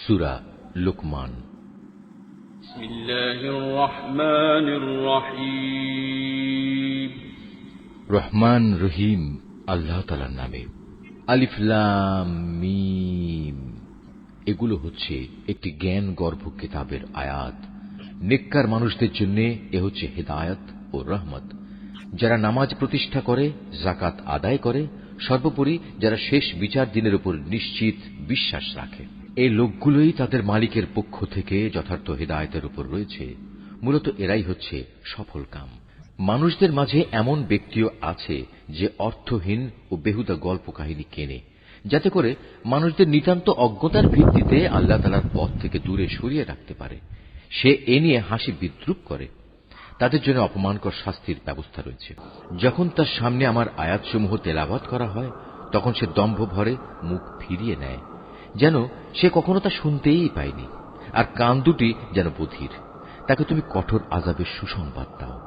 সূরা লুকমান। বিসমিল্লাহির রহমানির রহিম। রহমান রহিম আল্লাহ তাআলার নামে। আলিফ লাম মিম। এগুলো হচ্ছে একটি জ্ঞান গর্ভ কিতাবের আয়াত। নেককার মানুষদের জন্য এ হচ্ছে হিদায়াত ও রহমত। যারা নামাজ প্রতিষ্ঠা করে, যাকাত আদায় করে, সর্বোপরি যারা শেষ বিচার দিনের উপর নিশ্চিত বিশ্বাস রাখে, এই লোকগুলোই তাদের মালিকের পক্ষ থেকে যথার্থ হিদায়াতের উপর রয়েছে। মূলত এরাই হচ্ছে সফল কাম। মানুষদের মাঝে এমন ব্যক্তিও আছে যে অর্থহীন ও বেহুদা গল্প কাহিনী কেনে, যাতে করে মানুষদের নিতান্ত অজ্ঞতার ভিত্তিতে আল্লাহ তাআলার পথ থেকে দূরে সরিয়ে রাখতে পারে। সে এ নিয়ে হাসি বিদ্রুপ করে। তাদের জন্য অপমানকর শাস্তির ব্যবস্থা রয়েছে। যখন তার সামনে আমার আয়াতসমূহ তেলাওয়াত করা হয়, তখন সে দম্ভ ভরে মুখ ফিরিয়ে নেয়, যেন সে কখনো তা শুনতেই পায়নি, আর কান দুটি যেন বধির। তাকে তুমি কঠোর আযাবের সুসংবাদ দাও।